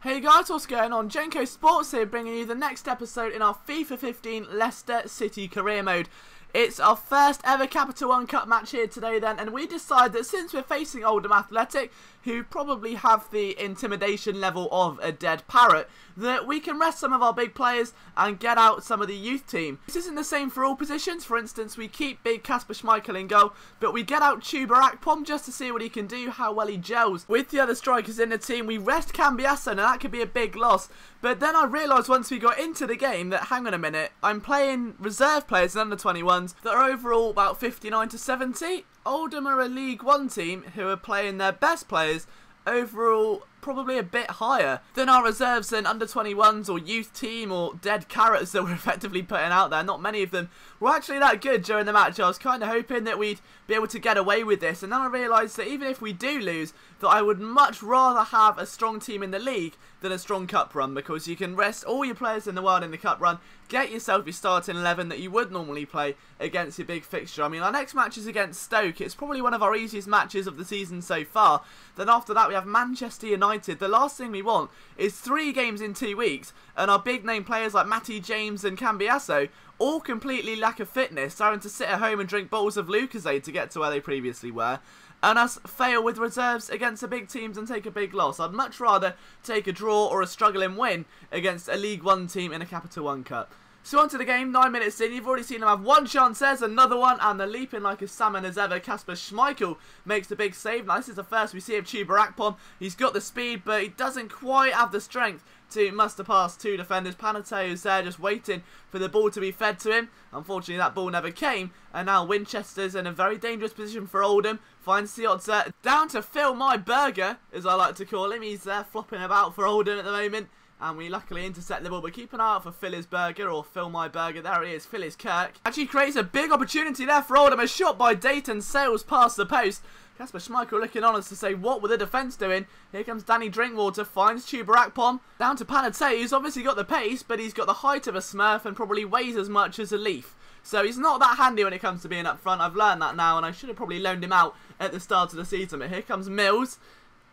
Hey guys, what's going on? Jenko Sports here, bringing you the next episode in our FIFA 15 Leicester City career mode. It's our first ever Capital One Cup match here today then, and we decided that since we're facing Oldham Athletic, who probably have the intimidation level of a dead parrot, that we can rest some of our big players and get out some of the youth team. This isn't the same for all positions. For instance, we keep big Kasper Schmeichel in goal, but we get out Chuba Akpom just to see what he can do, how well he gels with the other strikers in the team. We rest Cambiasso, and that could be a big loss. But then I realised once we got into the game that, hang on a minute, I'm playing reserve players and under 21s that are overall about 59 to 70. Oldham are a League One team who are playing their best players overall probably a bit higher than our reserves and under 21s or youth team or dead carrots that we're effectively putting out there. Not many of them were actually that good during the match. I was kind of hoping that we'd be able to get away with this, and then I realised that even if we do lose, that I would much rather have a strong team in the league than a strong cup run, because you can rest all your players in the world in the cup run, get yourself your starting 11 that you would normally play against your big fixture. I mean, our next match is against Stoke. It's probably one of our easiest matches of the season so far. Then after that we have Manchester United. The last thing we want is 3 games in 2 weeks and our big name players like Matty James and Cambiasso all completely lack of fitness, having to sit at home and drink bottles of Lucozade to get to where they previously were, and us fail with reserves against the big teams and take a big loss. I'd much rather take a draw or a struggling win against a League One team in a Capital One Cup. So on to the game, 9 minutes in, you've already seen them have one chance, there's another one, and they're leaping like a salmon as ever. Kasper Schmeichel makes the big save. Now this is the first we see of Chuba Akpom. He's got the speed, but he doesn't quite have the strength to muster past 2 defenders. Panateu's there just waiting for the ball to be fed to him. Unfortunately that ball never came, and now Winchester's in a very dangerous position for Oldham. Finds Siotzer down to Phil My Burger, as I like to call him. He's there flopping about for Oldham at the moment, and we luckily intercept the ball, but keep an eye out for Phil's Burger, or Phil My Burger. There he is, Phil's Kirk. Actually creates a big opportunity there for Oldham. A shot by Dayton sails past the post. Kasper Schmeichel looking on us to say, what were the defence doing? Here comes Danny Drinkwater, finds Chuba Akpom. Down to Panateu, who's obviously got the pace, but he's got the height of a Smurf and probably weighs as much as a leaf. So he's not that handy when it comes to being up front. I've learned that now, and I should have probably loaned him out at the start of the season. But here comes Mills,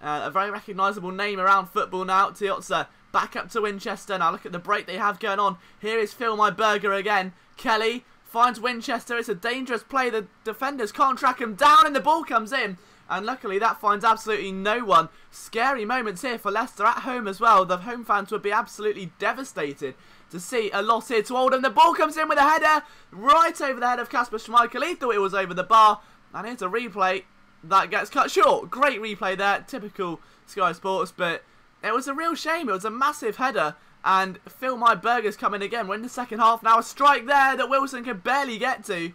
a very recognisable name around football now. Siotzer back up to Winchester. Now look at the break they have going on. Here is Phil My Burger again. Kelly finds Winchester. It's a dangerous play. The defenders can't track him down, and the ball comes in. And luckily that finds absolutely no one. Scary moments here for Leicester at home as well. The home fans would be absolutely devastated to see a loss here to Oldham. The ball comes in with a header right over the head of Kasper Schmeichel. He thought it was over the bar. And here's a replay that gets cut short. Great replay there. Typical Sky Sports, but it was a real shame. It was a massive header. And Phil My Burger's coming again. We're in the second half now. A strike there that Wilson could barely get to.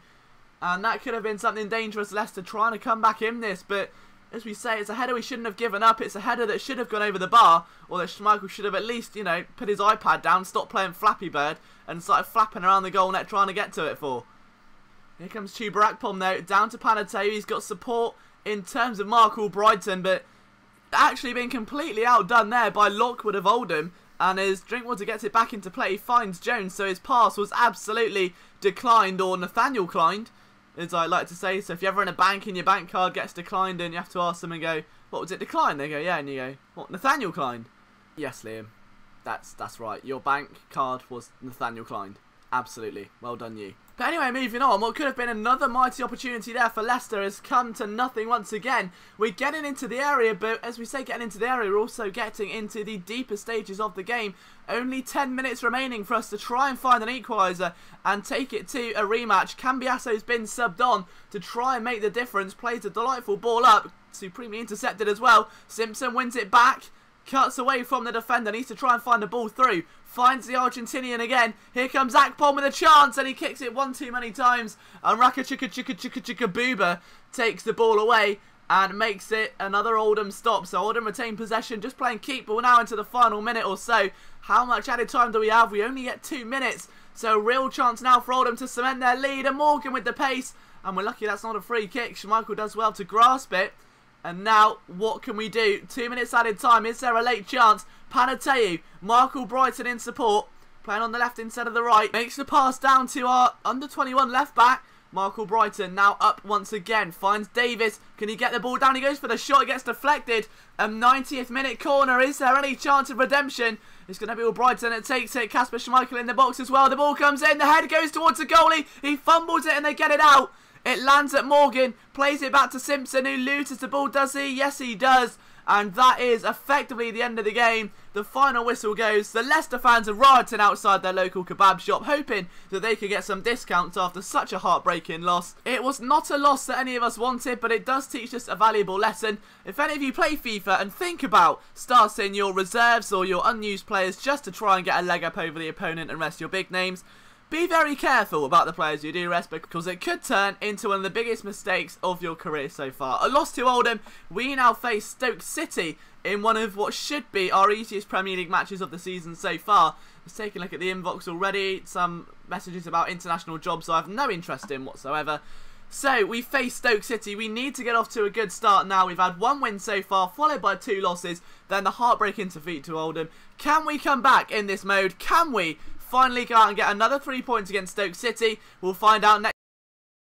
And that could have been something dangerous. Leicester trying to come back in this. But as we say, it's a header we shouldn't have given up. It's a header that should have gone over the bar. Or that Schmeichel should have at least, you know, put his iPad down, stopped playing Flappy Bird, and started flapping around the goal net trying to get to it for. Here comes Chuba Akpom though. Down to Panateu. He's got support in terms of Mark Albrighton, but actually been completely outdone there by Lockwood of Oldham. And as Drinkwater gets it back into play, he finds Jones, so his pass was absolutely declined, or Nathaniel Klein, as I like to say. So if you're ever in a bank and your bank card gets declined and you have to ask them and go, what was it declined? They go, yeah, and you go, what, Nathaniel Klein? Yes, Liam, that's right. Your bank card was Nathaniel Klein. Absolutely. Well done you. But anyway, moving on, what could have been another mighty opportunity there for Leicester has come to nothing once again. We're getting into the area, but as we say getting into the area, we're also getting into the deeper stages of the game. Only 10 minutes remaining for us to try and find an equaliser and take it to a rematch. Cambiasso's been subbed on to try and make the difference. Plays a delightful ball up, supremely intercepted as well. Simpson wins it back. Cuts away from the defender, needs to try and find the ball through. Finds the Argentinian again. Here comes Akpom with a chance, and he kicks it one too many times. And Rakachika takes the ball away and makes it another Oldham stop. So Oldham retain possession, just playing keep ball now into the final minute or so. How much added time do we have? We only get 2 minutes. So real chance now for Oldham to cement their lead. And Morgan with the pace. And we're lucky that's not a free kick. Schmeichel does well to grasp it. And now, what can we do? 2 minutes added time. Is there a late chance? Panateu, Mark Albrighton in support. Playing on the left instead of the right. Makes the pass down to our under-21 left-back. Michael Brighton now up once again, finds Davis. Can he get the ball down? He goes for the shot, it gets deflected. 90th minute corner, is there any chance of redemption? It's going to be all Brighton that takes it. Kasper Schmeichel in the box as well. The ball comes in, the head goes towards the goalie. He fumbles it and they get it out. It lands at Morgan, plays it back to Simpson, who loses the ball, does he? Yes, he does. And that is effectively the end of the game. The final whistle goes. The Leicester fans are rioting outside their local kebab shop, hoping that they could get some discounts after such a heartbreaking loss. It was not a loss that any of us wanted, but it does teach us a valuable lesson. If any of you play FIFA and think about starting your reserves or your unused players just to try and get a leg up over the opponent and rest your big names, be very careful about the players you do rest, because it could turn into one of the biggest mistakes of your career so far. A loss to Oldham. We now face Stoke City in one of what should be our easiest Premier League matches of the season so far. Let's take a look at the inbox already. Some messages about international jobs I have no interest in whatsoever. So, we face Stoke City. We need to get off to a good start now. We've had 1 win so far, followed by 2 losses, then the heartbreaking defeat to Oldham. Can we come back in this mode? Can we finally go out and get another 3 points against Stoke City? We'll find out next.